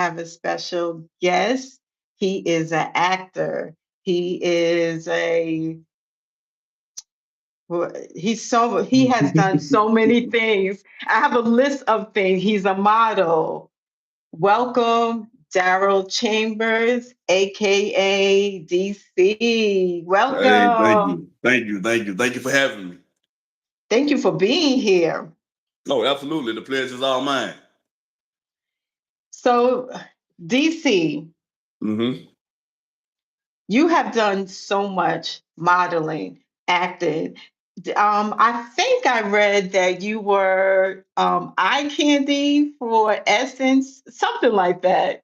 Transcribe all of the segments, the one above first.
have a special guest. He is an actor. He is a he has done so many things. I have a list of things. He's a model. Welcome, Darryl Chambers, aka DC. Hey, thank Welcome. you, thank you, thank you, thank you for having me. Thank you for being here. Oh, absolutely, the pleasure's all mine. So, DC, Mm-hmm. you have done so much modeling, acting. I think I read that you were eye candy for Essence, something like that.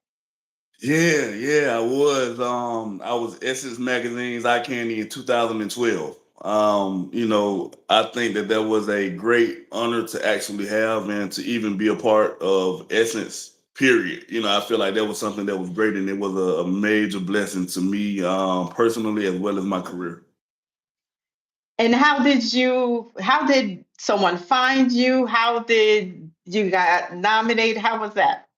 Yeah, I was Essence Magazine's Eye Candy in 2012. I think that was a great honor to actually have and to even be a part of Essence. Period. I feel like that was something that was great, and it was a major blessing to me personally as well as my career. And how did someone find you? How did you got nominated? How was that?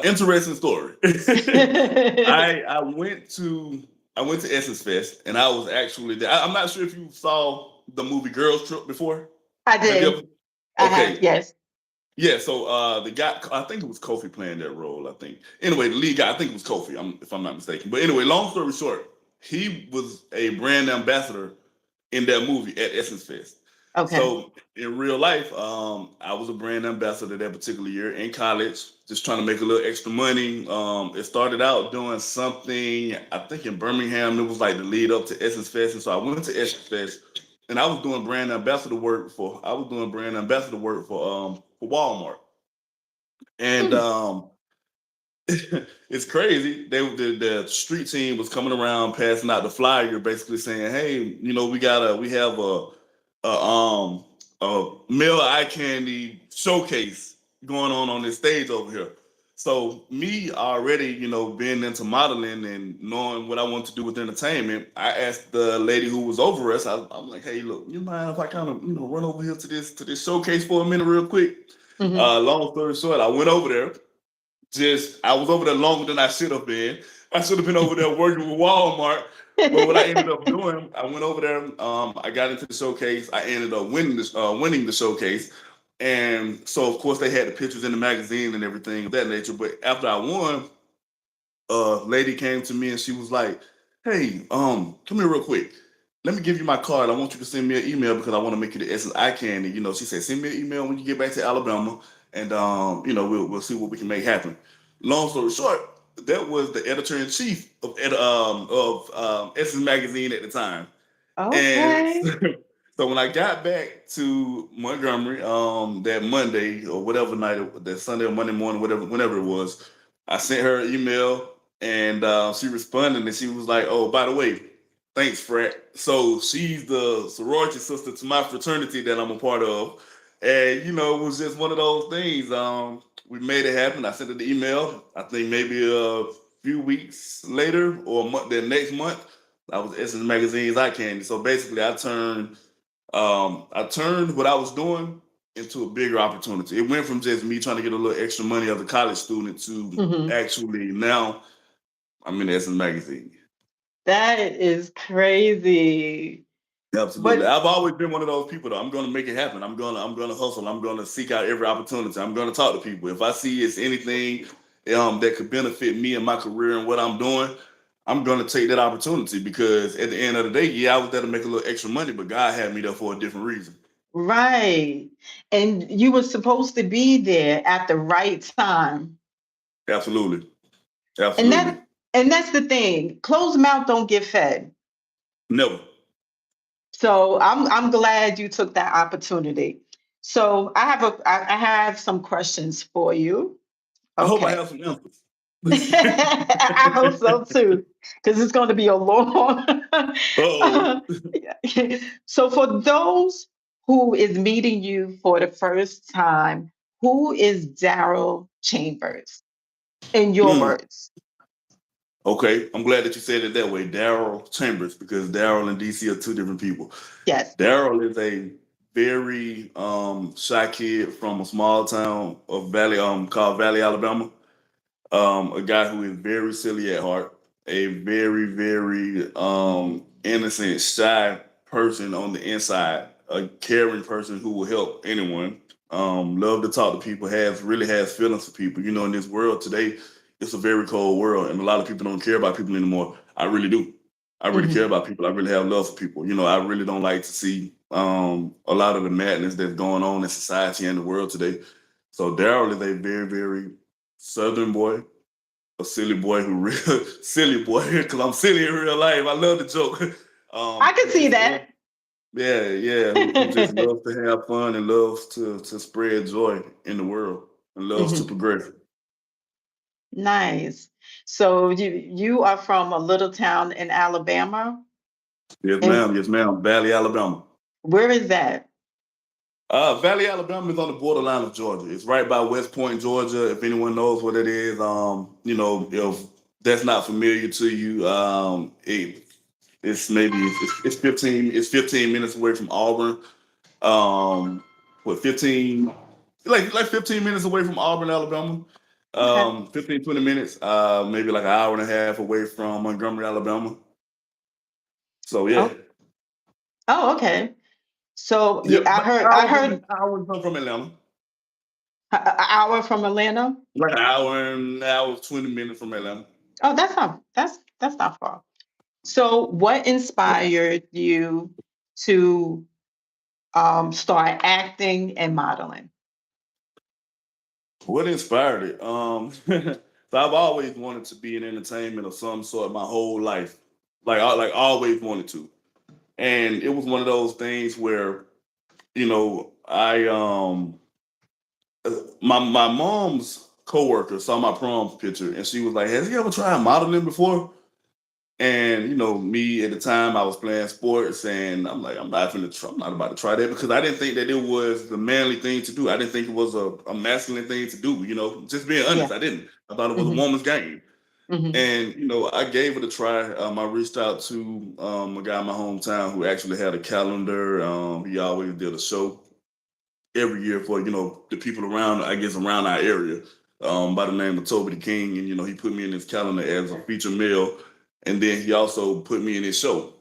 Interesting story. I went to Essence Fest, and I was actually there. I'm not sure if you saw the movie Girls Trip before. I Have you did. ever? I have, Okay, yes. yeah. So the guy, I think it was Kofi playing that role. I think. Anyway, the lead guy, I think it was Kofi. If I'm not mistaken. But anyway, long story short, he was a brand ambassador in that movie at Essence Fest. Okay. So in real life, I was a brand ambassador that particular year in college, just trying to make a little extra money. It started out doing something, I think in Birmingham. It was like the lead up to Essence Fest, and so I went to Essence Fest, and I was doing brand ambassador work for. I was doing brand ambassador work for Walmart, and Hmm. it's crazy. The street team was coming around passing out the flyer, basically saying, "Hey, we have a a male eye candy showcase going on this stage over here." So me already, being into modeling and knowing what I want to do with entertainment, I asked the lady who was over us. I'm like, "Hey, look, you mind if I kind of run over here to this showcase for a minute, real quick?" Hmm. Long story short, I went over there. I was over there longer than I should have been. I should have been over there working with Walmart. But what I ended up doing, I went over there. I got into the showcase. I ended up winning the showcase, and so of course they had the pictures in the magazine and everything of that nature. But after I won, a lady came to me and she was like, "Hey, come here real quick. Let me give you my card. I want you to send me an email because I want to make you the Essence Eye Candy." She said, "Send me an email when you get back to Alabama, and we'll see what we can make happen." Long story short, that was the editor in chief of Essence Magazine at the time, and Okay. so when I got back to Montgomery that Monday or whatever night, that Sunday or Monday morning, whenever it was, I sent her an email, and she responded and she was like, "Oh, by the way, thanks, Frat." So she's the sorority sister to my fraternity that I'm a part of, and it was just one of those things. We made it happen. I sent her the email. I think maybe a few weeks later or the next month, I was Essence Magazine's Eye Candy. So basically, I turned what I was doing into a bigger opportunity. It went from just me trying to get a little extra money as a college student to Hmm. actually now I'm in Essence Magazine. That is crazy. Absolutely. But I've always been one of those people though. I'm gonna make it happen. I'm gonna hustle. I'm gonna seek out every opportunity. I'm gonna talk to people. If I see it's anything that could benefit me and my career and what I'm doing, I'm gonna take that opportunity because at the end of the day, yeah, I was there to make a little extra money, but God had me there for a different reason. right. And you were supposed to be there at the right time. Absolutely. And Absolutely. that's the thing. Closed mouth don't get fed. Never. So I'm glad you took that opportunity. So I have some questions for you. I hope I Okay. have some answers. I hope so too, because it's going to be a long. Oh. So for those who is meeting you for the first time, who is Darryl Chambers in your Hmm. words? Okay. I'm glad that you said it that way. Darryl Chambers, because Darryl and DC are two different people. Yes. Darryl is a very shy kid from a small town of Valley called Valley, Alabama. A guy who is very silly at heart, a very, very innocent, shy person on the inside, a caring person who will help anyone. Love to talk to people, really has feelings for people. You know, in this world today, it's a very cold world, and a lot of people don't care about people anymore. I really do. I really care Hmm. about people. I really have love for people. You know, I really don't like to see a lot of the madness that's going on in society and the world today. So Darryl is a very, very Southern boy, a silly boy who real silly boy because I'm silly in real life. I love the joke. I can Who see just love, that. yeah, who just loves to have fun and loves to spread joy in the world and loves to Hmm. progress. Nice. So you are from a little town in Alabama, Yes, and ma'am. Yes, ma'am. Valley, Alabama. where is that? Valley, Alabama is on the borderline of Georgia. It's right by West Point, Georgia. If anyone knows what it is, you know, if that's not familiar to you, it's maybe it's 15 minutes away from Auburn. What 15 like 15 minutes away from Auburn, Alabama. Okay. 15, 20 minutes, maybe like an hour and a half away from Montgomery, Alabama. So yeah. Oh, oh, okay. So Yep, I like heard, an hour from Atlanta. an hour from Atlanta. Like an hour, 20 minutes from Atlanta. Oh, that's not far. So what inspired you to start acting and modeling? What inspired it? So I've always wanted to be in entertainment of some sort my whole life. Like always wanted to. And it was one of those things where, you know, my mom's coworker saw my prom picture and she was like, "Has he ever tried modeling before?" And you know, me at the time I was playing sports, and I'm like, I'm not about to try that because I didn't think that it was the manly thing to do. I didn't think it was a masculine thing to do. You know, just being honest, Yeah. I didn't. I thought it was a Hmm. woman's game. Hmm. And you know, I gave it a try. I reached out to a guy in my hometown who actually had a calendar. He always did a show every year for the people around, I guess, around our area, by the name of Toby the King, and he put me in his calendar as a feature male, and then he also put me in his show,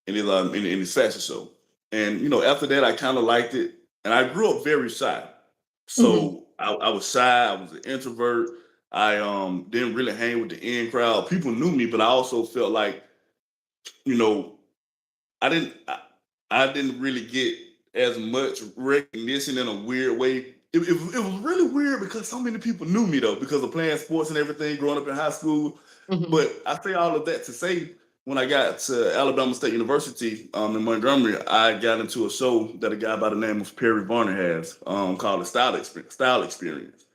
in his fashion show, and after that I kind of liked it, and I grew up very shy, Hmm. so I was shy, I was an introvert, I didn't really hang with the in crowd. People knew me, but I also felt like you know I didn't I, I didn't really get as much recognition in a weird way. It was really weird because so many people knew me though because of playing sports and everything growing up in high school. Hmm. But I say all of that to say when I got to Alabama State University in Montgomery, I got into a show that a guy by the name of Perry Varner has called the Style Experience.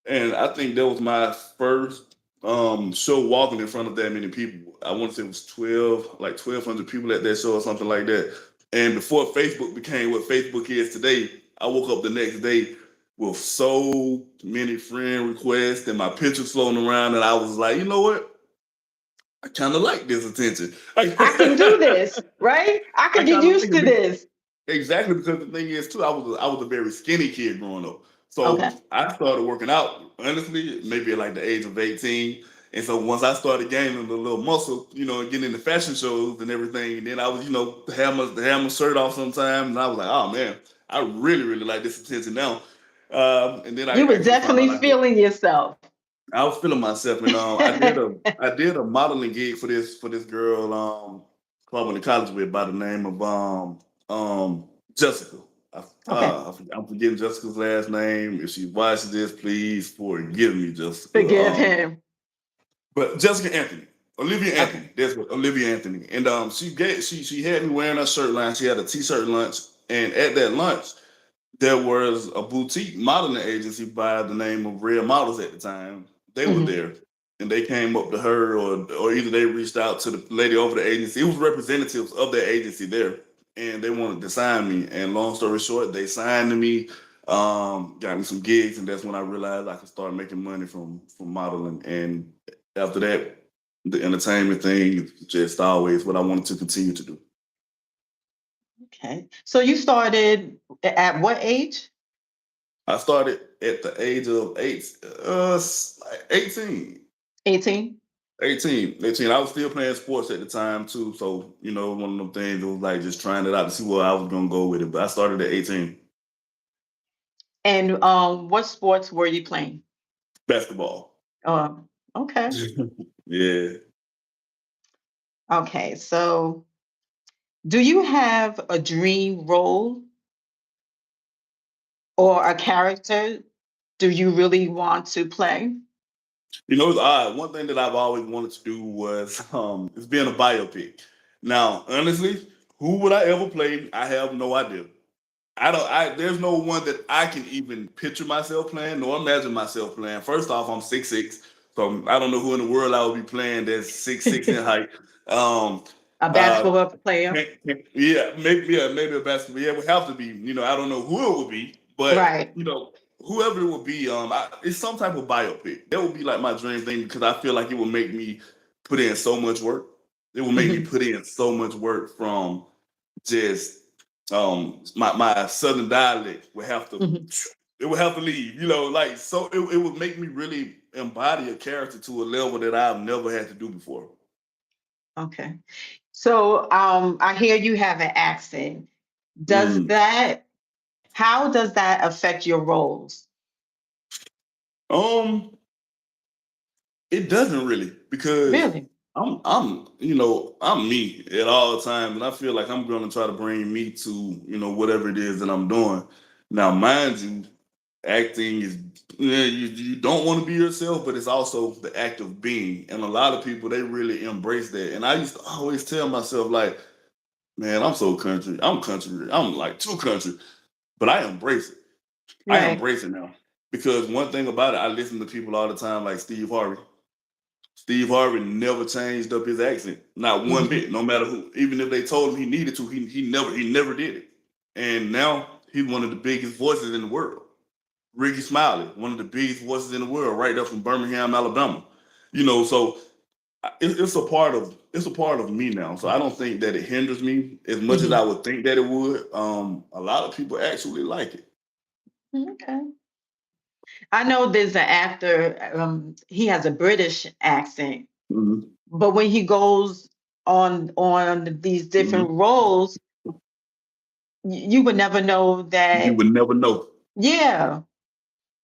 And I think that was my first show walking in front of that many people. I want to say it was 1,200 people at that show or something like that. And before Facebook became what Facebook is today, I woke up the next day with so many friend requests and my pictures floating around, and I was like, you know what? I kind of like this attention. I can do this, right? I I can get kind of used like to it. this. Exactly, because the thing is too, I was a very skinny kid growing up. So Okay. I started working out, honestly, maybe at like the age of 18. And so once I started gaining a little muscle, and getting into fashion shows and everything, and then I was, have my shirt off sometimes, and I was like, oh man, I really, really like this attention now. And then I You was actually found definitely out feeling yourself. I was feeling myself, and I did a modeling gig for this girl who I went to college with by the name of Jessica. Okay. I'm forgetting Jessica's last name. If she watches this, please forgive me, Jessica. Forgive him. But Jessica Anthony, Olivia Okay. Anthony. That's what Olivia Anthony. And she had me wearing a shirt line. She had a t-shirt lunch, and at that lunch there was a boutique modeling agency by the name of Red Models at the time. They were Hmm. there, and they came up to her, or either they reached out to the lady over the agency. It was representatives of their agency there, and they wanted to sign me. And long story short, they signed me, got me some gigs, and that's when I realized I could start making money from modeling. And after that, the entertainment thing is just always what I wanted to continue to do. Okay. So you started at what age? I started at the age of 18. 18? 18. I was still playing sports at the time too. So, one of them things, it was like just trying it out to see where I was gonna go with it. But I started at 18. And what sports were you playing? Basketball. Okay. Yeah. Okay. So, do you have a dream role or a character do you really want to play? It's odd. One thing that I've always wanted to do was is being a biopic. Now, honestly, who would I ever play? I have no idea. There's no one that I can even picture myself playing nor imagine myself playing. First off, I'm 6'6", so I don't know who in the world I would be playing that's 6'6" in height. Um A uh basketball player? maybe a basketball. Yeah, it would have to be. I don't know who it would be, but Right. whoever it would be, it's some type of biopic. That would be like my dream thing because I feel like it would make me put in so much work. It will make me Mhm. put in so much work from just my southern dialect would have to Mhm. it would have to leave, like so it would make me really embody a character to a level that I've never had to do before. Okay. So, I hear you have an accent. Does Mm. that, how does that affect your roles? Um, it doesn't really because Really? I'm me at all times, and I feel like I'm gonna try to bring me to whatever it is that I'm doing. Now, mind you, acting is you don't want to be yourself, but it's also the act of being, and a lot of people they really embrace that. And I used to always tell myself like, man, I'm so country. I'm country. I'm like too country, but I embrace it. I Right. embrace it now because one thing about it, I listen to people all the time like Steve Harvey. Steve Harvey never changed up his accent, not one Mhm. bit. No matter who, even if they told him he needed to, he never did it. And now he's one of the biggest voices in the world. Ricky Smiley, one of the biggest voices in the world, right there from Birmingham, Alabama. So it's a part of me now. So I don't think that it hinders me as much as I Mhm. would think that it would. A lot of people actually like it. Okay. I know there's an actor, he has a British accent, Mhm. but when he goes on these different Mhm. roles, you would never know You that. would never know. Yeah.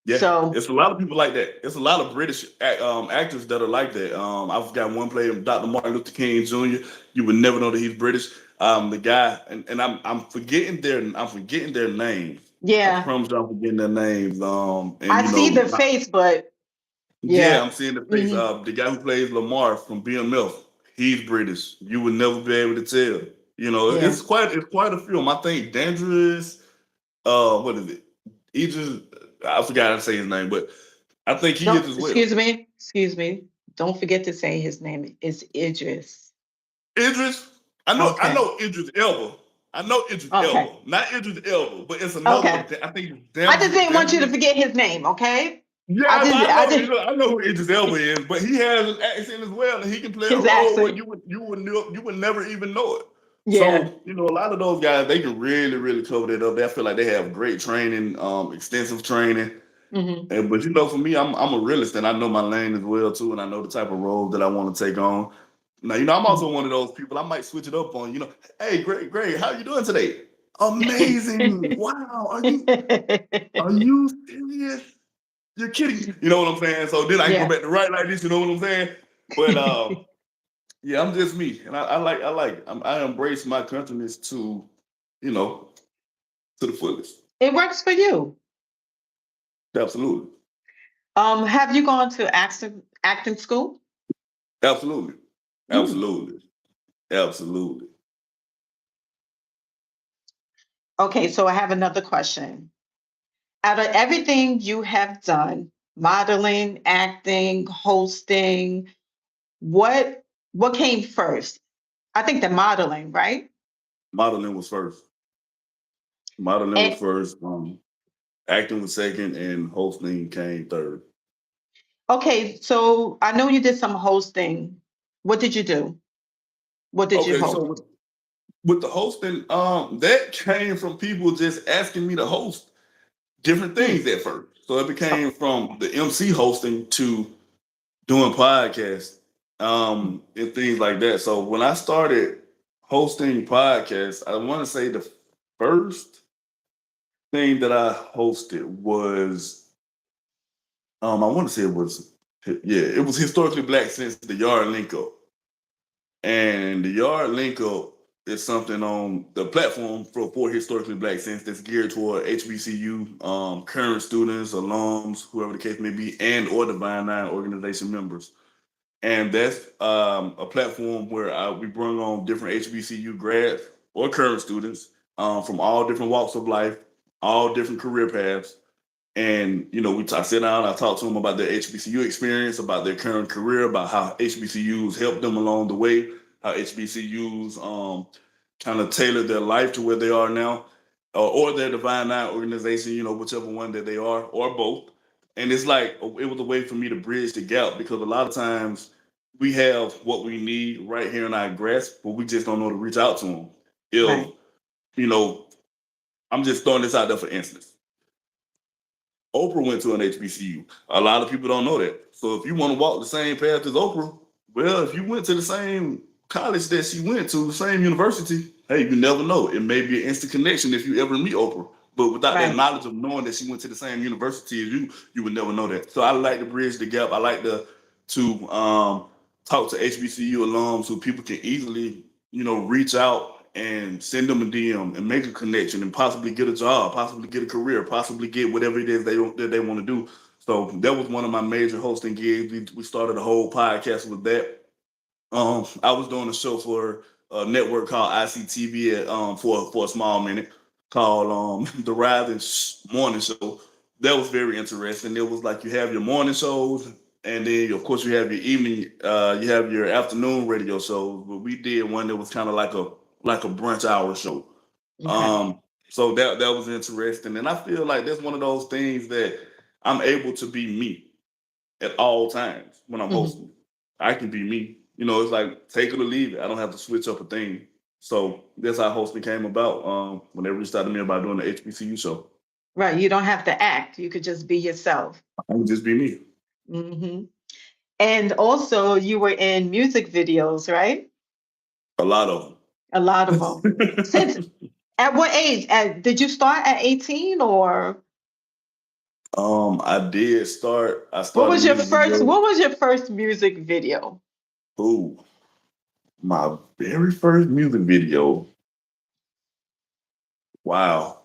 Yeah, So, it's a lot of people like that. It's a lot of British actors that are like that. I've got one player, Dr. Martin Luther King Jr. You would never know that he's British. The guy, and I'm forgetting their names. I yeah, promise you, I'm forgetting their names. And I see the face, but yeah, yeah. I'm seeing the face. Hmm. The guy who plays Lamar from BMF, he's British. You would never be able to tell. Yeah. It's quite a film. I think Dangerous. What is it? He just I forgot how to say his name, but I think he is Don't, as well. excuse me. Excuse me. Don't forget to say his name. It's Idris. Idris, I Okay. know Idris Elba. I know Idris Okay. Elba, not Idris Elba, but it's another Okay. one. I think it's I just didn't want you to Dangerous. forget his name, okay? Yeah, I just I I know, just I know who Idris Elba is, but he has an accent as well, and he can play a his role where accent. you would never even know it. Yeah. So a lot of those guys they can really really cover that up. They feel like they have great training, extensive training. Hmm. And but for me, I'm a realist, and I know my lane as well too, and I know the type of role that I want to take on. Now, I'm also one of those people. I might switch it up on. Hey, great, how you doing today? Amazing. Wow. Are you serious? You're kidding. You know what I'm saying? So then I can go Yeah. back to right like this. You know what I'm saying? But yeah, I'm just me, and I embrace my countriness you know, to the fullest. It works for you. Absolutely, Have you gone to acting school? absolutely, Mm. absolutely, absolutely. Okay, so I have another question. Out of everything you have done, modeling, acting, hosting, what what came first? I think the modeling, right? Modeling was first. Modeling was And, first. Acting was second, and hosting came third. okay, so I know you did some hosting. What did you do? What did you Okay, so host? with the hosting, that came from people just asking me to host different Hmm. things at first. So it became from the MC hosting to doing podcasts, and things like that. So when I started hosting podcasts, I want to say the first thing that I hosted was, I want to say it was, yeah, it was historically black since the Yard Link Up. And the Yard Link Up is something on the platform for historically black sense that's geared toward HBCU, current students, alums, whoever the case may be, and or Divine Nine organization members. And that's a platform where we bring on different HBCU grads or current students, from all different walks of life, all different career paths, and I sit down, I talk to them about their HBCU experience, about their current career, about how HBCUs helped them along the way, how HBCUs kind of tailor their life to where they are now, or their Divine Nine organization, whichever one that they are, or both. And it's like it was a way for me to bridge the gap, because a lot of times we have what we need right here in our grasp, but we just don't know to reach out to them. If Right. you know, I'm just throwing this out there for instance. Oprah went to an HBCU. A lot of people don't know that. So if you want to walk the same path as Oprah, well, if you went to the same college that she went to, the same university, hey, you never know. It may be an instant connection if you ever meet Oprah. But without that Right. knowledge of knowing that she went to the same university as you would never know that. So I like to bridge the gap. I like to talk to HBCU alums who people can easily, reach out and send them a DM and make a connection and possibly get a job, possibly get a career, possibly get whatever it is that they want to do. So that was one of my major hosting gigs. We started a whole podcast with that. I was doing a show for a network called ICTV for a small minute, called the Rising Morning Show. That was very interesting. It was like you have your morning shows, and then of course you have your evening, you have your afternoon radio shows. But we did one that was kind of like a brunch hour show. Okay. So that was interesting, and I feel like that's one of those things that I'm able to be me at all times when I'm Mhm. hosting. I can be me. It's like take it or leave it. I don't have to switch up a thing. So that's how hosting came about. When they reached out to me about doing the HBCU show, Right. You don't have to act. You could just be yourself. I can just be me. Hmm. And also, you were in music videos, right? A lot of A lot of them. Since them. at what age? Did you start at 18 or I did start. I what started was your music first? video. What was your first music video? Ooh, my very first music video. Wow.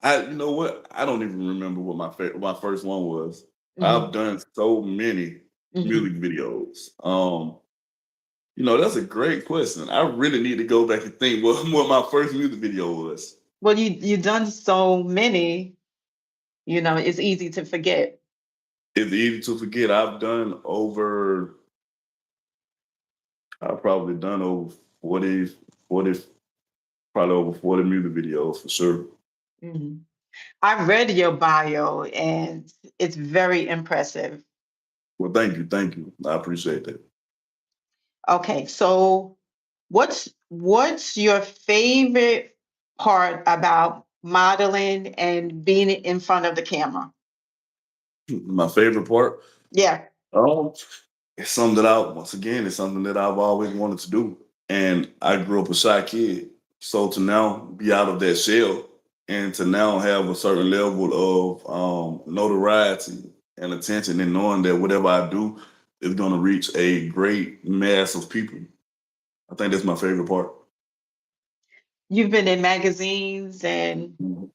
You know what? I don't even remember what my first one was. I've Hmm. done so many Hmm. music videos. That's a great question. I really need to go back and think what my first music video was. Well, you done so many. It's easy to forget. It's easy to forget. I've probably done over 40, probably over 40 music videos for sure. Mhm. I read your bio, and it's very impressive. Well, thank you. Thank you. I appreciate that. Okay, so what's your favorite part about modeling and being in front of the camera? My favorite part. Yeah. Um, it's something that once again, it's something that I've always wanted to do. And I grew up a shy kid. So to now be out of that shell and to now have a certain level of notoriety and attention, and knowing that whatever I do is going to reach a great mass of people. I think that's my favorite part. You've been in magazines, and Mhm.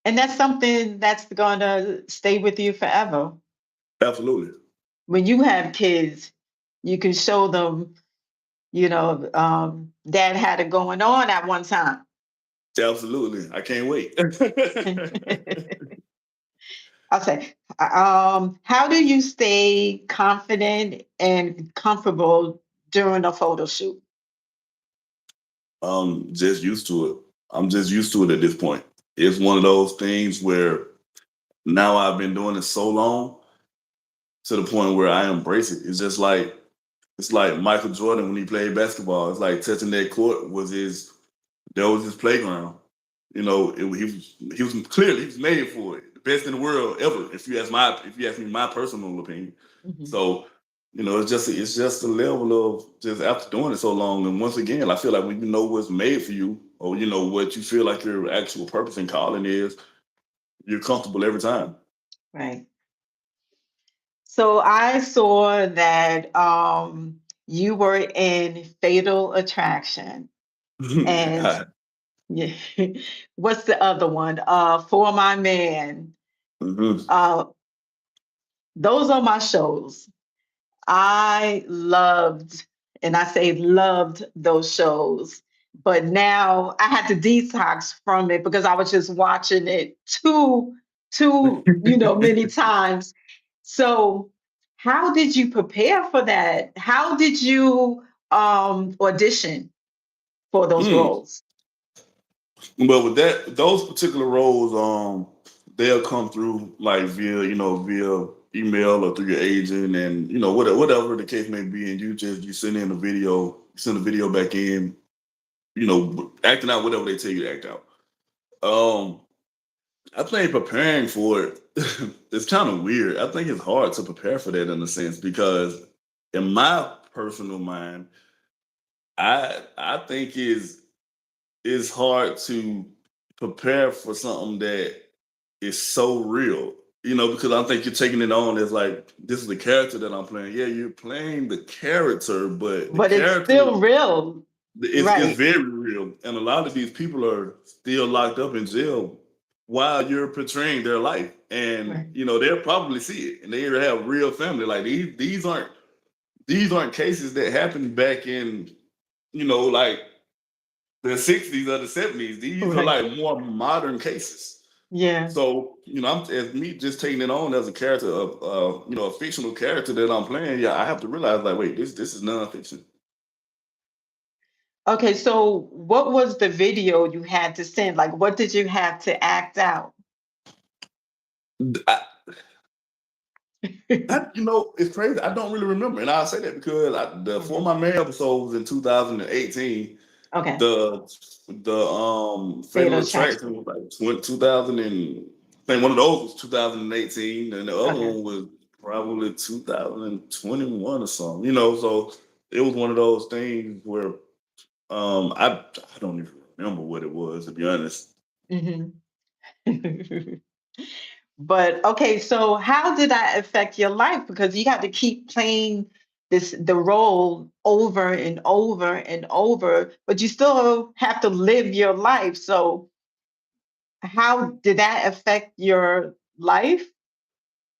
that's something that's going to stay with you forever. Absolutely. When you have kids, you can show them, dad had it going on at one time. Absolutely. I can't wait. I'll say, how do you stay confident and comfortable during a photo shoot? Just used to it. I'm just used to it at this point. It's one of those things where now I've been doing it so long to the point where I embrace it. It's like Michael Jordan when he played basketball. It's like touching that court was his playground. He was clearly he was made for it. best in the world ever. If you ask me my personal opinion. Mhm. So, it's just a level of just after doing it so long. And once again, I feel like when you know what's made for you, or you know what you feel like your actual purpose and calling is, you're comfortable every time. Right. So I saw that you were in Fatal Attraction, and yeah, what's the other one? For My Man. Mhm. Uh, those are my shows. I loved, and I say loved those shows, but now I had to detox from it because I was just watching it too many times. So, how did you prepare for that? How did you audition for those Mm. roles? But with those particular roles, they'll come through like via email or through your agent, and whatever the case may be, and you send in a video, send a video back in, acting out whatever they tell you to act out. Um, I think preparing for it, it's kind of weird. I think it's hard to prepare for that in a sense because, in my personal mind, I think it's hard to prepare for something that is so real. Because I think you're taking it on as like this is the character that I'm playing. Yeah, you're playing the character, but the But it's character still real, is right? very real, and a lot of these people are still locked up in jail while you're portraying their life, and Right. they'll probably see it, and they have real family. Like these aren't cases that happened back in like the '60s or the '70s. These are Right. like more modern cases. Yeah. So I'm as me just taking it on as a character of a fictional character that I'm playing. Yeah, I have to realize like, wait, this is nonfiction. Okay, so what was the video you had to send? Like, what did you have to act out? I, it's crazy. I don't really remember, and I say that because the For Mhm. My Man episode was in 2018. Okay, The Fatal fatal attraction. Attraction was like 2000 and I think one of those was 2018, and the other Okay. one was probably 2021 or something. So it was one of those things where I don't even remember what it was, to be honest. Hmm. But okay, so how did that affect your life? Because you got to keep playing the role over and over and over, but you still have to live your life. So how did that affect your life?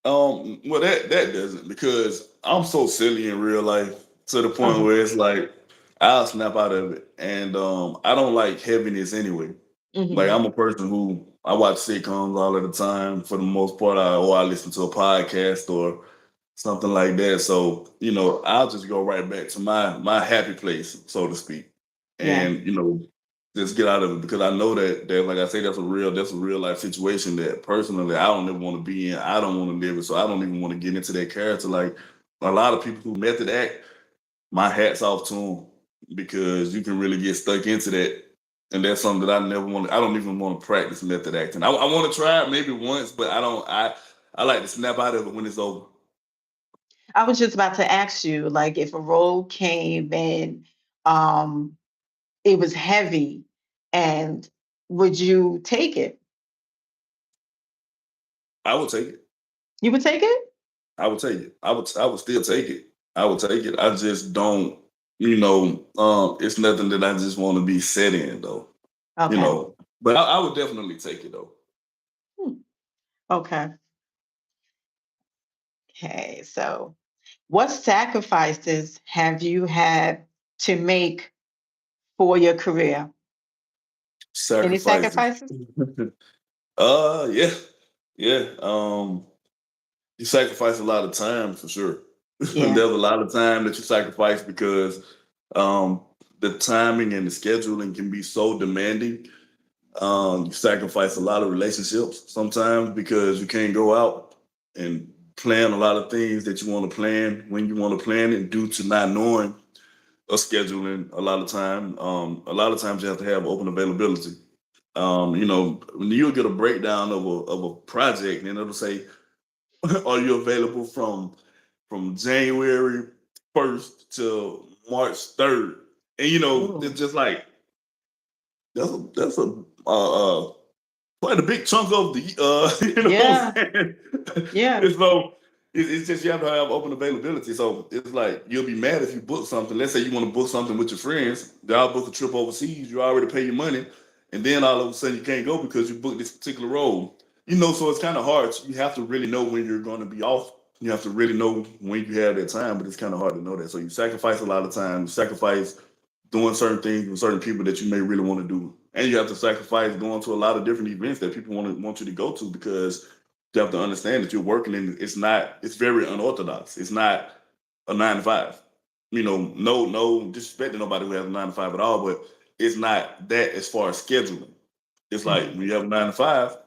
Well, that doesn't, because I'm so silly in real life to the point Uh-huh. where it's like I'll snap out of it, and I don't like heaviness anyway. Like, Hmm. I'm a person who I watch sitcoms all of the time for the most part, or I listen to a podcast or something like that. So I'll just go right back to my happy place, so to speak, Yeah. and just get out of it, because I know that like I say, that's a real life situation that personally I don't ever want to be in. I don't want to live it, so I don't even want to get into that character. Like a lot of people who method act, my hat's off to them, because you can really get stuck into that. And that's something that I never want. I don't even want to practice method acting. I want to try it maybe once, but I don't. I like to snap out of it when it's over. I was just about to ask you, like, if a role came and um, it was heavy, and would you take it? I would take it. You would take it? I would take it. I would still take it. I would take it. I just don't. It's nothing that I just want to be set in though. You Okay. know, but I would definitely take it though. Hmm. Okay. Okay. So, what sacrifices have you had to make for your career? Any Sacrifices. sacrifices? Yeah, yeah. You sacrifice a lot of time for sure. There's Yeah. a lot of time that you sacrifice because um, the timing and the scheduling can be so demanding. You sacrifice a lot of relationships sometimes because you can't go out and plan a lot of things that you want to plan when you want to plan it, due to not knowing or scheduling a lot of time. A lot of times you have to have open availability. When you'll get a breakdown of a project, and it'll say, "Are you available from January 1st to March 3rd?" And Oh, it's just like that's a quite a big chunk of the what yeah, I'm saying. yeah. It's so it's just you have to have open availability. So it's like you'll be mad if you book something. Let's say you want to book something with your friends. Y'all book a trip overseas. You already pay your money, and then all of a sudden you can't go because you booked this particular role. So it's kind of hard. You have to really know when you're going to be off. You have to really know when you have that time, but it's kind of hard to know that. So you sacrifice a lot of time. You sacrifice doing certain things with certain people that you may really want to do, and you have to sacrifice going to a lot of different events that people want you to go to because you have to understand that you're working and it's very unorthodox. It's not a 9 to 5. No disrespect to nobody who has a 9 to 5 at all, but it's not that as far as scheduling. It's like Mhm. when you have a 9 to 5,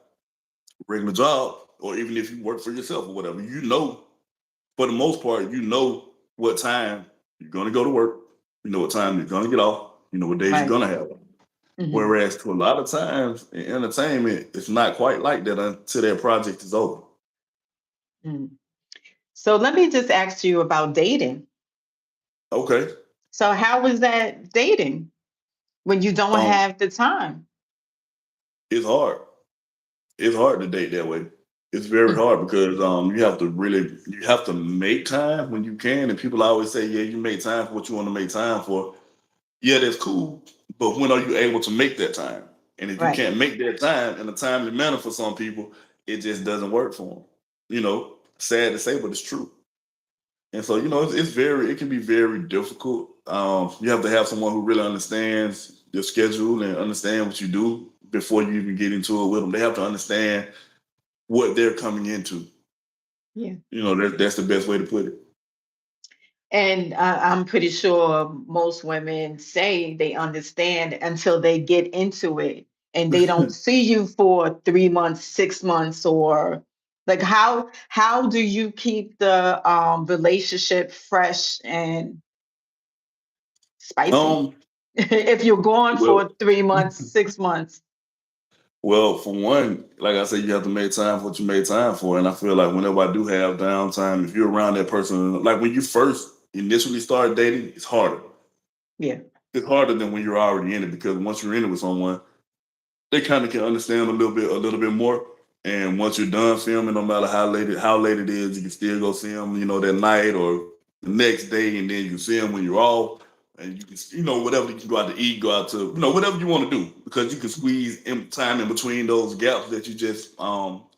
regular job, or even if you work for yourself or whatever, for the most part, what time you're gonna go to work, you know what time you're gonna get off, you know what days you're Right. gonna have. Mhm. Whereas to a lot of times in entertainment, it's not quite like that until that project is over. Mm. So let me just ask you about dating. Okay. So how was that dating when you don't Um, have the time? it's hard. It's hard to date that way. It's very Mm. hard because you have to make time when you can. And people always say, yeah, you make time for what you want to make time for. Yeah, that's cool. But when are you able to make that time? And if you Right. can't make that time in a timely manner for some people, it just doesn't work for them. Sad to say, but it's true. And so, it can be very difficult. You have to have someone who really understands your schedule and understand what you do before you even get into it with them. They have to understand what they're coming into. Yeah. That's the best way to put it. And I'm pretty sure most women say they understand until they get into it and they don't see you for 3 months, 6 months, or like how do you keep the relationship fresh and spicy um, if you're gone well, for 3 months, 6 months? well, for one, like I said, you have to make time for what you made time for. And I feel like whenever I do have downtime, if you're around that person, like when you first initially start dating, it's harder. Yeah. It's harder than when you're already in it because once you're in it with someone, they kind of can understand a little bit more. And once you're done filming, no matter how late it is, you can still go see them, that night or the next day, and then you can see them when you're off, and you can, whatever you can go out to eat, go out to, whatever you want to do, because you can squeeze time in between those gaps that you just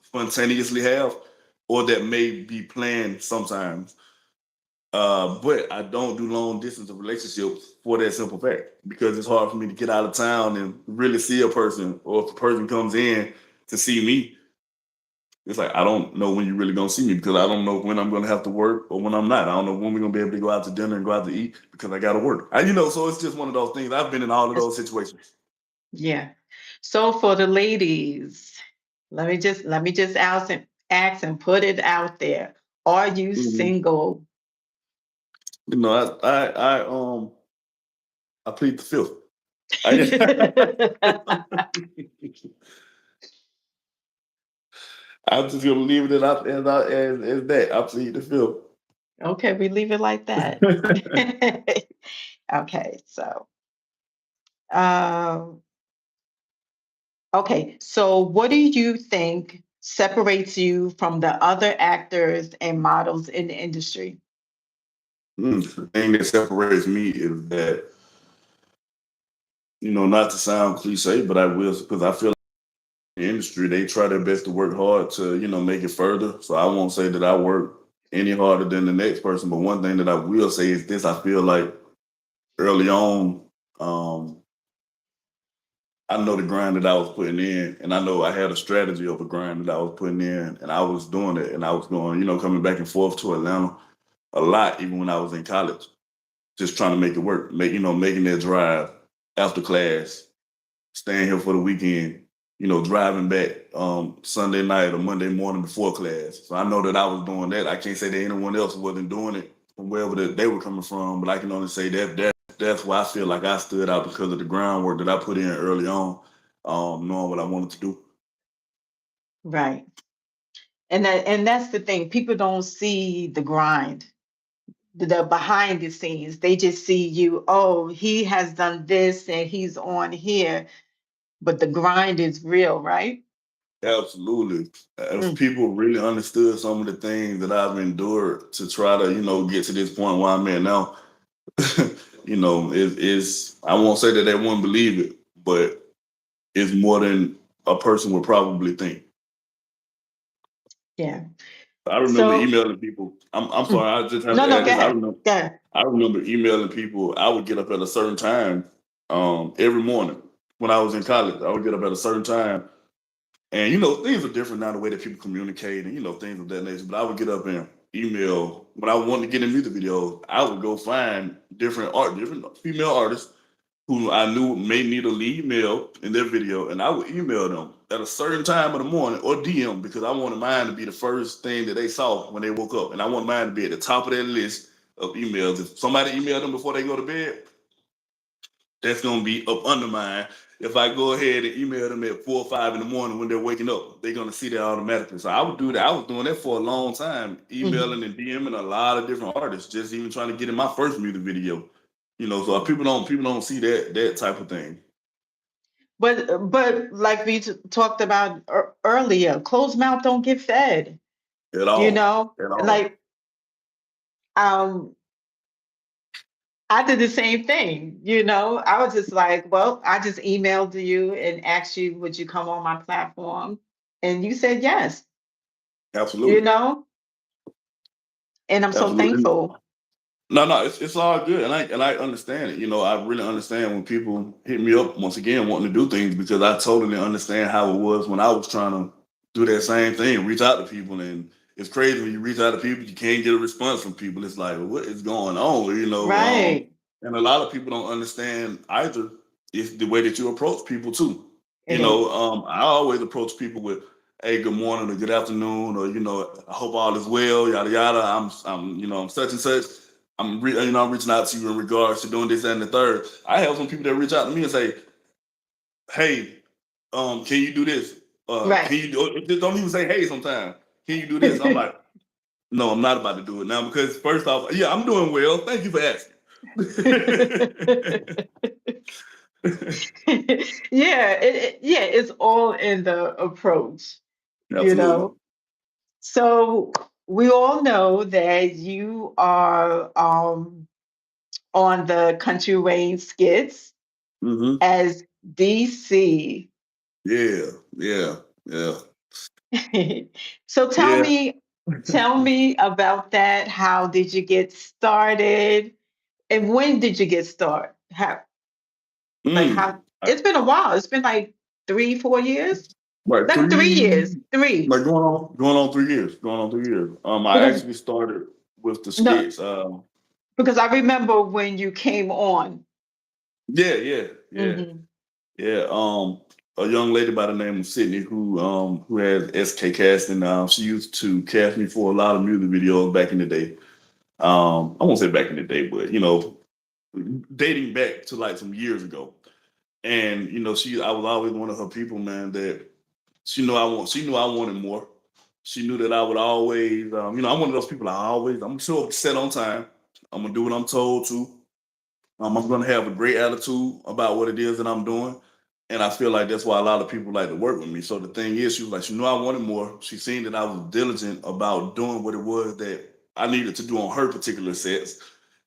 spontaneously have, or that may be planned sometimes. But I don't do long distance of relationships for that simple fact because it's hard for me to get out of town and really see a person, or if a person comes in to see me, it's like I don't know when you're really gonna see me because I don't know when I'm gonna have to work or when I'm not. I don't know when we're gonna be able to go out to dinner and go out to eat because I gotta work. So it's just one of those things. I've been in all of It's- those situations. yeah. So for the ladies, let me just ask and put it out there. Are you Mhm. single? I plead the fifth. I, I'm just gonna leave it as that. I plead the fifth. Okay, we leave it like that. Okay, so um, okay, so what do you think separates you from the other actors and models in the industry? The thing that separates me is that, not to sound cliche, but I will because I feel like in the industry they try their best to work hard to, make it further. So I won't say that I work any harder than the next person. But one thing that I will say is this: I feel like early on, um, I know the grind that I was putting in, and I know I had a strategy of a grind that I was putting in, and I was doing it, and I was going, coming back and forth to Atlanta a lot, even when I was in college, just trying to make it work, making that drive after class, staying here for the weekend, driving back Sunday night or Monday morning before class. So I know that I was doing that. I can't say that anyone else wasn't doing it from wherever they were coming from, but I can only say that's why I feel like I stood out because of the groundwork that I put in early on. knowing what I wanted to do. Right. And that's the thing. People don't see the grind, the behind the scenes. They just see you, oh, he has done this and he's on here, but the grind is real, right? Absolutely. If Mm, people really understood some of the things that I've endured to try to, get to this point where I'm at now, it's I won't say that they wouldn't believe it, but it's more than a person would probably think. yeah. I remember So, emailing people. I'm mm, sorry, I just have no, to no, add go this. ahead. Go ahead. I remember emailing people. I would get up at a certain time, every morning when I was in college. I would get up at a certain time. And things are different now, the way that people communicate and things of that nature. But I would get up and email when I wanted to get in music videos. I would go find different female artists who I knew may need a lead male in their video, and I would email them at a certain time of the morning or DM because I wanted mine to be the first thing that they saw when they woke up, and I want mine to be at the top of their list of emails. If somebody emailed them before they go to bed, that's gonna be up under mine. If I go ahead and email them at 4 or 5 in the morning when they're waking up, they're gonna see that automatically. So I would do that. I was doing that for a long time, Mhm. emailing and DMing a lot of different artists, just even trying to get in my first music video. So people don't see that type of thing But like we talked about earlier, closed mouth don't get fed, at you all, know? at all. Like, um, I did the same thing, you know. I was just like, well, I just emailed you and asked you, would you come on my platform? And you said yes, you Absolutely, know, and I'm so absolutely. thankful. No, no, it's all good, and I understand it. I really understand when people hit me up once again wanting to do things because I totally understand how it was when I was trying to do that same thing, reach out to people, and it's crazy when you reach out to people, you can't get a response from people. It's like, what is going on? Right. And a lot of people don't understand either. It's the way that you approach people too. It is. I always approach people with, "Hey, good morning or good afternoon," or "I hope all is well." Yada yada. I'm such and such. I'm reaching out to you in regards to doing this and the third. I have some people that reach out to me and say, "Hey, can you do this? Right. Can you don't even say hey sometimes. Can you do this?" I'm like, "No, I'm not about to do it now because first off, yeah, I'm doing well. Thank you for asking." Yeah, it's all in the approach, you Absolutely. know. So we all know that you are on the Country Wayne skits Hmm. as DC. Yeah, yeah, yeah, So yeah. tell me about that. How did you get started? And when did you get started? Mm. How it's been a while. It's been like 3, 4 years. Like Like 3 years. Three. like going on 3 years, going on 3 years. I Because actually started with the no, skits. because I remember when you came on. Yeah, yeah, yeah, Hmm. yeah. A young lady by the name of Sydney who has SK Casting. She used to cast me for a lot of music videos back in the day. I won't say back in the day, but dating back to like some years ago. And I was always one of her people, man. That she knew I wanted more. She knew that I would always, I'm one of those people. I'm sure set on time. I'm gonna do what I'm told to. I'm gonna have a great attitude about what it is that I'm doing, and I feel like that's why a lot of people like to work with me. So the thing is, she was like, she knew I wanted more. She seen that I was diligent about doing what it was that I needed to do on her particular sets.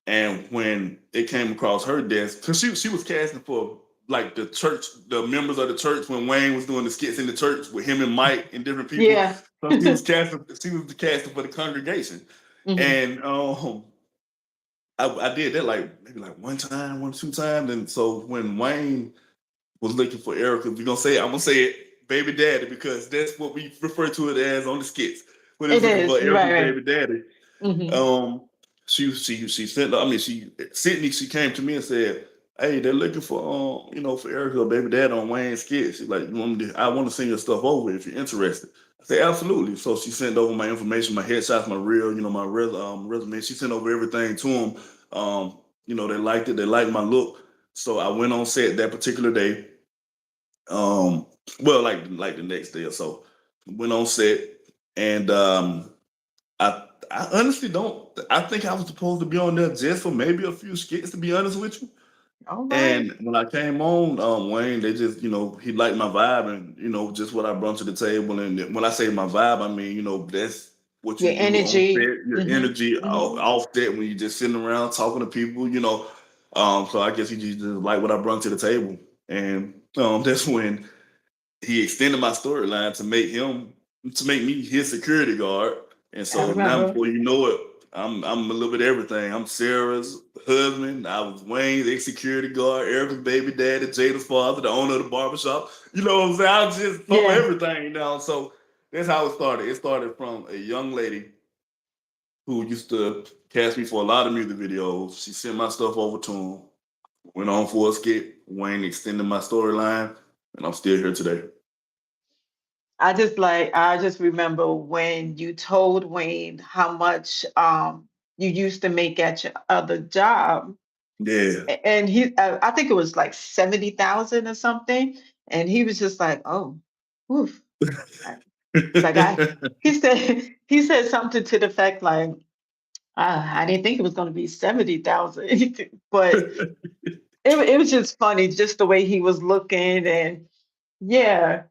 And when it came across her desk, because she was casting for like the church, the members of the church when Wayne was doing the skits in the church with him and Mike and different people. Yeah. So she was the casting for the congregation. Hmm. And I did that like maybe like one time, 2 times. And so when Wayne was looking for Erica, if you're gonna say it, I'm gonna say it, baby daddy, because that's what we refer to it as on the skits. When it's It looking for is. Erica's Right, right. baby daddy. Hmm. Um, she sent. I mean, Sydney. She came to me and said, "Hey, they're looking for for Erica, baby dad on Wayne skits. She's like, I want to send your stuff over if you're interested." I said, "Absolutely." So she sent over my information, my headshots, my reel, my resume. She sent over everything to them. They liked it. They liked my look. So I went on set that particular day. Um, well, like the next day or so, went on set, and I honestly don't. I think I was supposed to be on there just for maybe a few skits, to be honest with you. All right. And when I came on, Wayne, they just, he liked my vibe and, just what I brought to the table. And when I say my vibe, I mean, that's what Your you do on energy. set, your Hmm. energy Hmm. off set when you're just sitting around talking to people. So I guess he just liked what I brought to the table. And that's when he extended my storyline to make me his security guard. And I so now remember. before you know it, I'm a little bit of everything. I'm Sarah's husband. I was Wayne's ex security guard, Erica's baby daddy, Jada's father, the owner of the barbershop. You know what I'm saying? I was just throwing Yeah. everything down. So that's how it started. It started from a young lady who used to cast me for a lot of music videos. She sent my stuff over to him. Went on for a skit. Wayne extended my storyline, and I'm still here today. I just remember when you told Wayne how much you used to make at your other job. Yeah. And I think it was like 70,000 or something. And he was just like, oh, oof. I- Like he said something to the effect like, I didn't think it was going to be 70,000, but it was just funny, just the way he was looking. And yeah.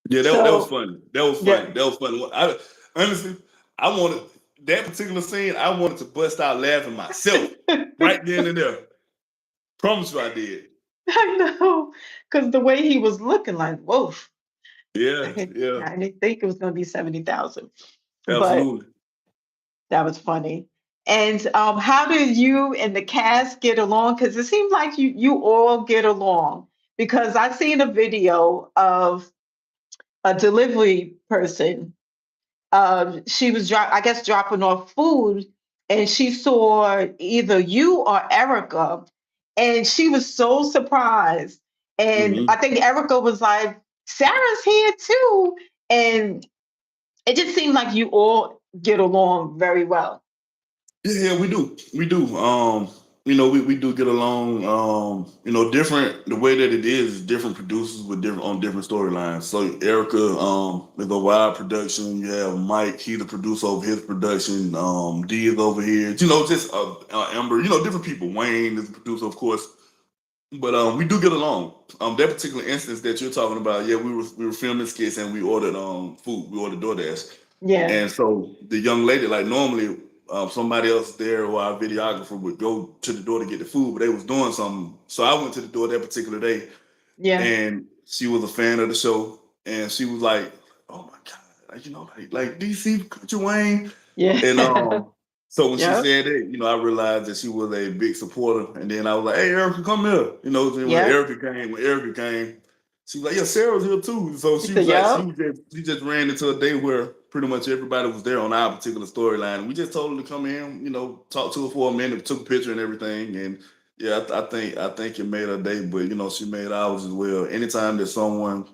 Yeah, that was So, funny. That was funny. yeah. That was funny. Honestly, I wanted that particular scene. I wanted to bust out laughing myself right then and there. Promise you, I did. I know, because the way he was looking like, whoa, Yeah, yeah, I didn't think it was going to be 70,000, but absolutely. that was funny. And how did you and the cast get along? Because it seems like you all get along. Because I seen a video of a delivery person. She was I guess dropping off food, and she saw either you or Erica, and she was so surprised. And I Hmm. think Erica was like, "Sarah's here too," and it just seemed like you all get along very well. Yeah, we do. We do. We do get along. Different the way that it is different producers with different storylines. So Erica, is a wide production. You have Mike, he's the producer over his production. D is over here. Just Amber. Different people. Wayne is the producer, of course. But we do get along. That particular instance that you're talking about, yeah, we were filming skits and we ordered food. We ordered DoorDash. Yeah, And so the young lady, like normally, somebody else there or our videographer would go to the door to get the food, but they was doing something. So I went to the door that particular day, yeah, and she was a fan of the show, and she was like, "Oh my god, like DC Country Wayne," and yeah, so when she yeah, said it, I realized that she was a big supporter, and then I was like, "Hey, Erica, come here," Then yeah. When Erica came, she was like, "Yeah, Sarah's here too." So He she said, was like, "Yup, she just ran into a day where pretty much everybody was there on our particular storyline, and we just told her to come in, talk to her for a minute, took a picture and everything, and yeah, I think it made her day, but she made ours as well. Anytime that someone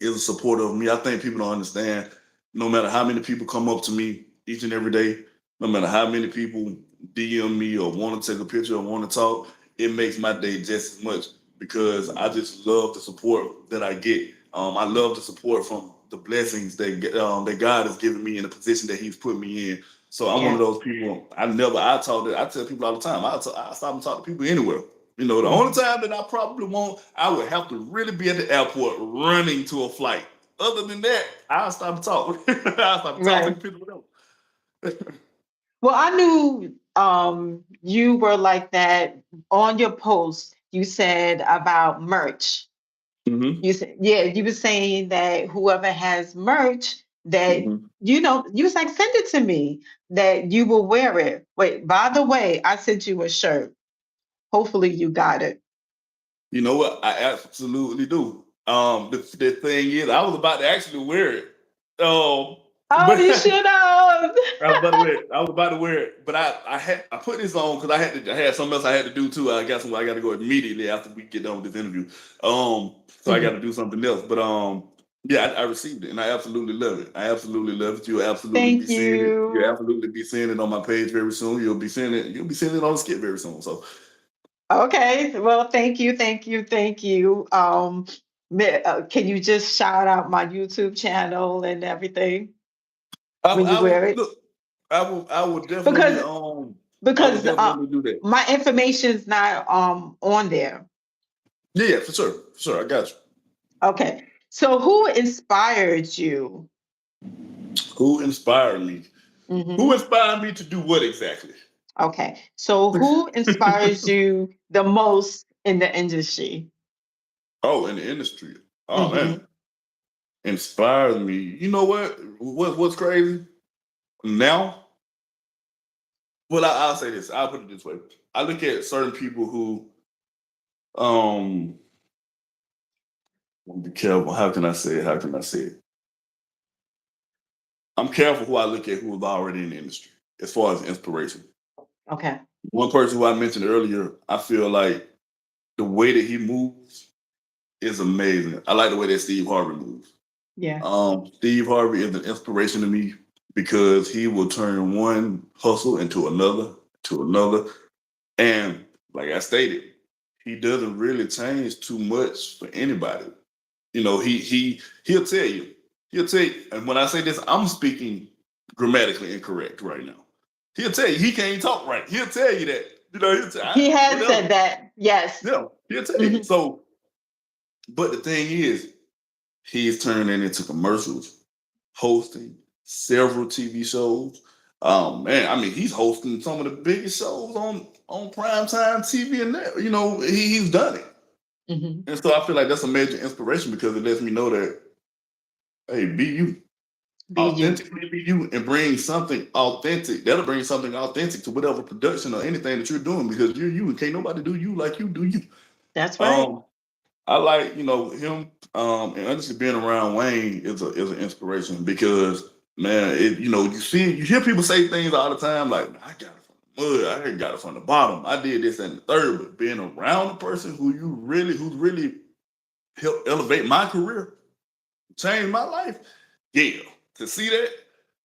is a supporter of me, I think people don't understand. No matter how many people come up to me each and every day, no matter how many people DM me or want to take a picture or want to talk, it makes my day just as much because I just love the support that I get. I love the support from the blessings that God has given me in the position that He's put me in. So I'm one of yeah." those people. I tell people all the time. I stop and talk to people anywhere. The only Mhm. time that I probably won't, I would have to really be at the airport running to a flight. Other than that, I'll stop and talk. I'll stop and talk, take Right. a picture, whatever. Well, I knew you were like that on your post. You said about merch. Hmm. You said, yeah, you were saying that whoever has merch that Hmm. you was like, send it to me that you will wear it. Wait, by the way, I sent you a shirt. Hopefully you got it. You know what? I absolutely do. The thing is, I was about to actually wear it. Oh, But you should have. I was about to wear it. I was about to wear it, but I put this on because I had something else I had to do too. I got to go immediately after we get done with this interview. So I got Mhm. to do something else. But yeah, I received it and I absolutely love it. I absolutely love it. You'll absolutely be Thank seeing it. You'll you. absolutely be seeing it on my page very soon. You'll be seeing it. You'll be seeing it on the skit very soon. So Okay. Well, thank you, thank you, thank you. Can you just shout out my YouTube channel and everything when you I wear will it? look. I will definitely Because I would because definitely do that. my information's not on there. Yeah, yeah, for sure. I got you. Okay. So who inspired you? Who inspired me? Who Hmm. inspired me to do what exactly? Okay. So who inspires you the most in the industry? Oh, in the industry. Oh man, Hmm. inspired me. You know what? What's crazy now? Well, I'll say this. I'll put it this way. I look at certain people who um. Be careful. How can I say it? How can I say it? I'm careful who I look at who is already in the industry as far as inspiration. Okay. One person who I mentioned earlier, I feel like the way that he moves is amazing. I like the way that Steve Harvey moves. Yeah. Steve Harvey is an inspiration to me because he will turn one hustle to another. And like I stated, he doesn't really change too much for anybody. You know, he'll tell you. He'll tell you, and when I say this, I'm speaking grammatically incorrect right now. He'll tell you he can't talk right. He'll tell you that. You know, he'll tell He has whatever. said that. Yes. Yeah, he'll tell you. Hmm. So, but the thing is, he's turning it into commercials, hosting several TV shows. Man, I mean, he's hosting some of the biggest shows on primetime TV, and that, you know, he's done it. Hmm. And so I feel like that's a major inspiration because it lets me know that, hey, be you, Be you. authentically be you, and bring something authentic. That'll bring something authentic to whatever production or anything that you're doing because you're you, and can't nobody do you like you do you. That's right. Um, I like, you know, him, and honestly being around Wayne is an inspiration because man, you hear people say things all the time like I got it from the mud, I got it from the bottom, I did this and the third, but being around a person who's really helped elevate my career, change my life, yeah. To see that,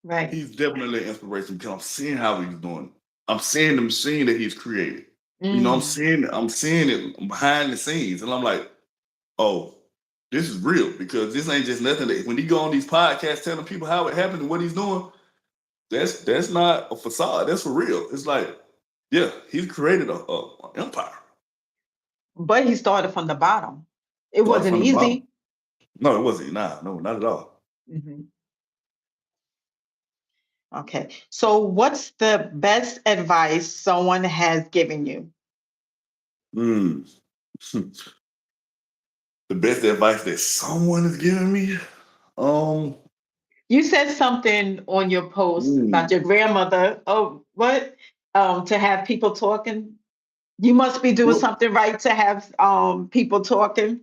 Right. he's definitely an inspiration because I'm seeing how he's doing. I'm seeing the machine that he's created. You know, Mm. I'm seeing it behind the scenes, and I'm like, oh, this is real because this ain't just nothing that when you go on these podcasts telling people how it happened and what he's doing, that's not a facade. That's for real. It's like, yeah, he's created a empire. But he started from the bottom. It Started wasn't from the bottom. easy. No, it wasn't. Nah, no, not at all. Hmm. Okay. So, what's the best advice someone has given you? Mm. The best advice that someone has given me. Um, You said something on your post about mm. your grandmother. Oh, what? To have people talking. You must be doing well, something right to have people talking.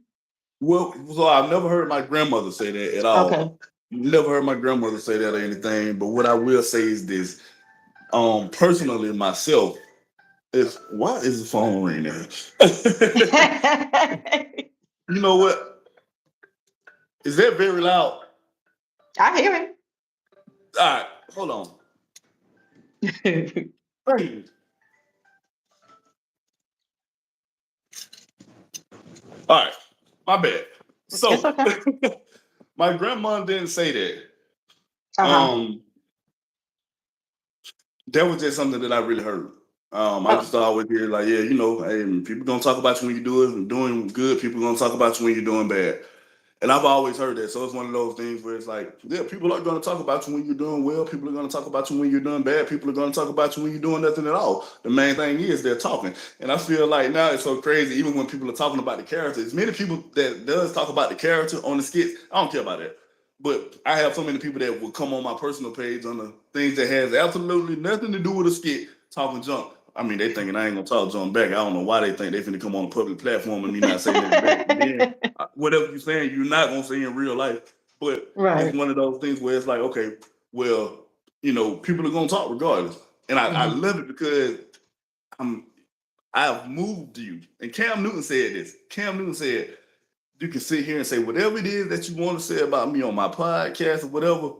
so I've never heard my grandmother say that at Okay. all. Never heard my grandmother say that or anything. But what I will say is this: personally, myself, if why is the phone ringing? I You know what? Is that very loud? hear All right, hold on. it. Hey. All right, my bad. It's So, okay. my grandma didn't say that. Uh-huh. Um, that was just something that I really heard. I Oh, just always hear like, yeah, you know, hey, people gonna talk about you when you do it, doing good. People gonna talk about you when you're doing bad. And I've always heard that. So it's one of those things where it's like, yeah, people are going to talk about you when you're doing well. People are going to talk about you when you're doing bad. People are going to talk about you when you're doing nothing at all. The main thing is they're talking. And I feel like now it's so crazy, even when people are talking about the characters, many people that does talk about the character on the skits, I don't care about that. But I have so many people that will come on my personal page on the things that has absolutely nothing to do with a skit talking junk. I mean, they thinking I ain't gonna talk junk back. I don't know why they think they finna come on a public platform and me not say nothing back. And then whatever you're saying, you're not gonna say in real life. But it's right. one of those things where it's like, okay, well, you know, people are gonna talk regardless. And I Hmm. love it because I'm I've moved you. And Cam Newton said this. Cam Newton said, you can sit here and say whatever it is that you want to say about me on my podcast or whatever.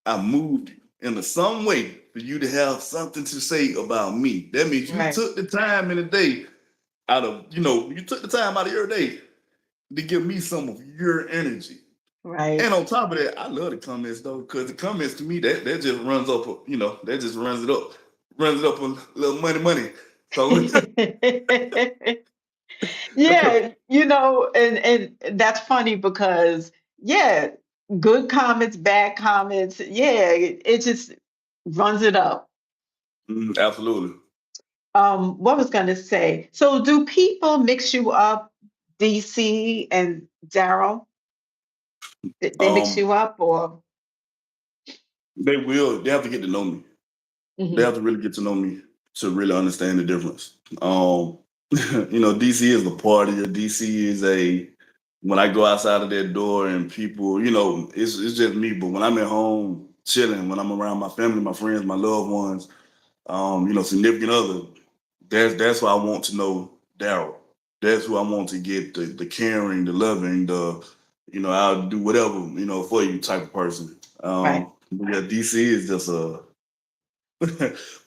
I moved you into some way for you to have something to say about me. That means you Right. took the time in the day out of, you know, you took the time out of your day to give me some of your energy. Right. And on top of that, I love the comments though, because the comments to me that just runs up, that just runs it up a little money. So Yeah, and that's funny because yeah, good comments, bad comments, yeah, it just runs it up. absolutely. What was gonna say? So do people mix you up, DC and Daryl? They mix Um, you up or they will. They have to get to know me. They hmm have to really get to know me to really understand the difference. DC is the partier. DC is a when I go outside of that door and people, it's just me. But when I'm at home chilling, when I'm around my family, my friends, my loved ones, significant other, that's who I want to know Darryl. That's who I want to get the caring, the loving, I'll do whatever, for you type of person. right. But yeah, DC is just a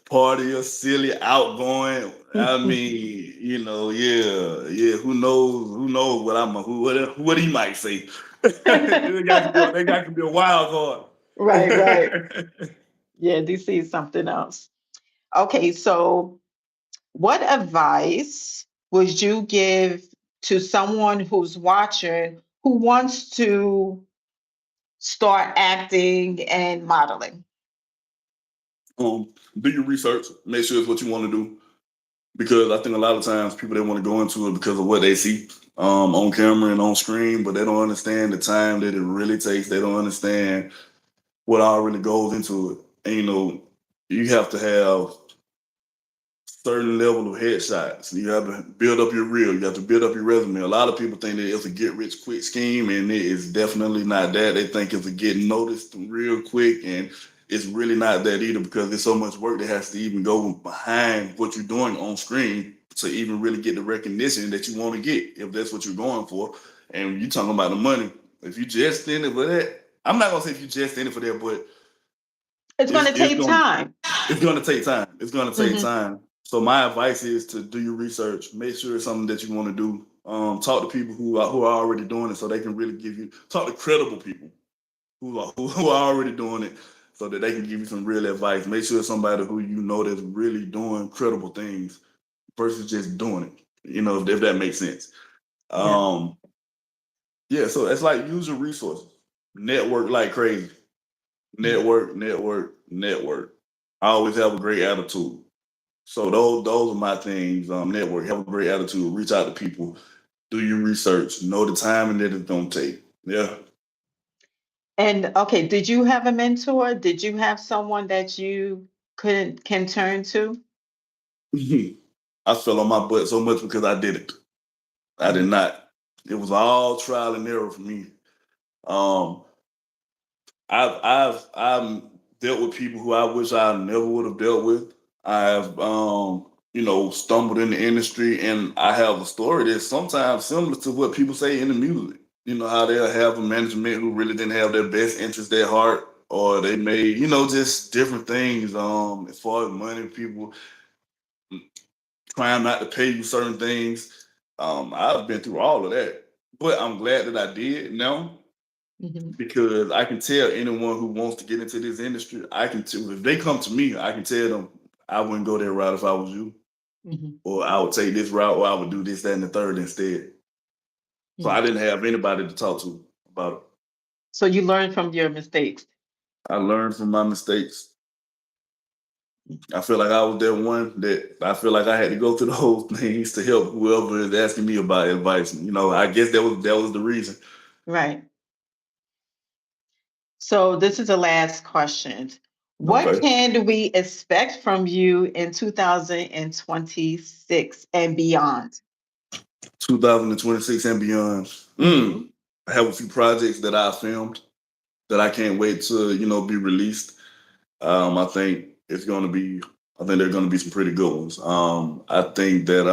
partier, silly, outgoing. I mean, yeah. Who knows what what he might say. They got to be a wild Right, right. card. Yeah, DC is something else. Okay, so what advice would you give to someone who's watching who wants to start acting and modeling? Do your research. Make sure it's what you want to do. Because I think a lot of times people they want to go into it because of what they see on camera and on screen, but they don't understand the time that it really takes. They don't understand what all really goes into it. And you have to have certain level of headshots. You have to build up your reel. You have to build up your resume. A lot of people think that it's a get rich quick scheme, and it is definitely not that. They think it's a get noticed real quick, and it's really not that either because there's so much work that has to even go behind what you're doing on screen to even really get the recognition that you want to get if that's what you're going for. And you talking about the money. If you just in it for that, I'm not gonna say if you just in it for that, but It's going it's to it's take going time. it's going to take time. It's going to take Hmm. time. So my advice is to do your research. Make sure it's something that you want to do. Talk to people who are already doing it, so they can really give you talk to credible people who are already doing it, so that they can give you some real advice. Make sure it's somebody who you know that's really doing credible things versus just doing it. If that makes sense. Yeah. Um, yeah. So it's like use your resources, network like crazy. Network. I always have a great attitude. So those are my things. Network, have a great attitude, reach out to people, do your research, know the timing that it's gonna take. Yeah. And okay, did you have a mentor? Did you have someone that you could can turn to? I fell on my butt so much because I did it. I did Mhm. not. It was all trial and error for me. Um, I've dealt with people who I wish I never would have dealt with. I've stumbled in the industry, and I have a story that's sometimes similar to what people say in the music. You know how they'll have a management who really didn't have their best interest at heart, or they made just different things. As far as money, people trying not to pay you certain things. I've been through all of that, but I'm glad that I did now Mhm. because I can tell anyone who wants to get into this industry, I can tell if they come to me, I can tell them I wouldn't go that route if I was you, Mhm. or I would take this route, or I would do this, that, and the third instead. So I Mhm. didn't have anybody to talk to about it. So you learn from your mistakes. I learned from my mistakes. I feel like I was that one that I feel like I had to go through those things to help whoever is asking me about advice. I guess that was the reason. Right. So this is the last question. What Okay. can we expect from you in 2026 and beyond? 2026 and beyond. Hmm. I have a few projects that I filmed that I can't wait to be released. I think it's going to be. I think there are going to be some pretty good ones. I think that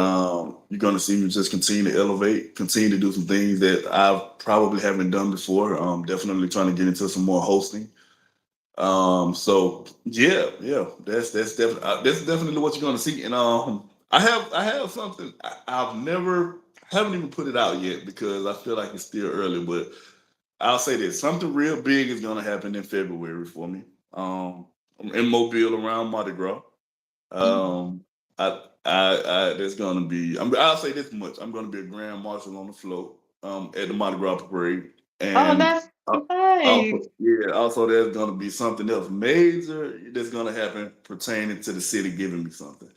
you're going to see me just continue to elevate, continue to do some things that I probably haven't done before. Definitely trying to get into some more hosting. So yeah, that's definitely what you're going to see. And I have something I've never. haven't even put it out yet because I feel like it's still early. But I'll say this: something real big is gonna happen in February for me. In Mobile around Mardi Gras. Mm. Um, there's gonna be. I'll say this much: I'm gonna be a grand marshal on the float. At the Mardi Gras parade, Oh, and that's uh, nice. also, yeah, also there's gonna be something else major that's gonna happen pertaining to the city giving me something.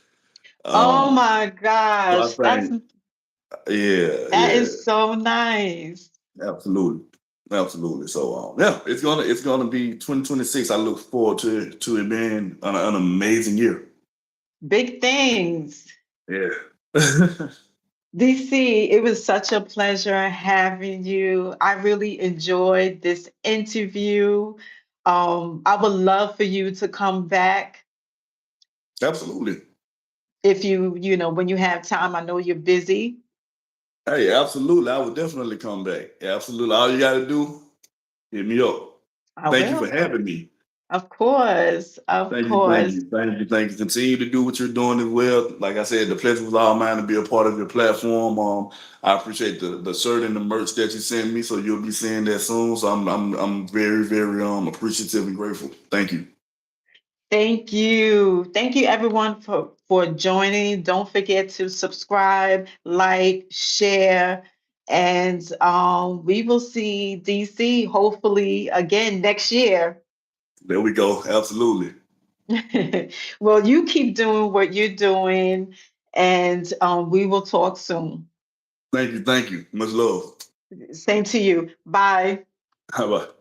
Oh Um, my so I gosh, think, yeah, that yeah, is so nice. absolutely, absolutely. So, yeah, it's gonna be 2026. I look forward to it being an amazing year. Big things. Yeah. DC, it was such a pleasure having you. I really enjoyed this interview. I would love for you to come back Absolutely. if when you have time. I know you're busy. Hey, absolutely. I would definitely come back. Absolutely. All you got to do, hit me up. I Thank you for will. having me. Of course. Of Thank you, thank course. you, thank you, thank you. Continue to do what you're doing as well. Like I said, the pleasure was all mine to be a part of your platform. I appreciate the shirt and the merch that you sent me, so you'll be seeing that soon. So I'm very very appreciative and grateful. Thank you. Thank you. Thank you everyone for joining. Don't forget to subscribe, like, share, and we will see DC hopefully again next year. There we go. Absolutely. Well, you keep doing what you're doing, and we will talk soon. Thank you, thank you. Much love. Same to you. Bye. How about?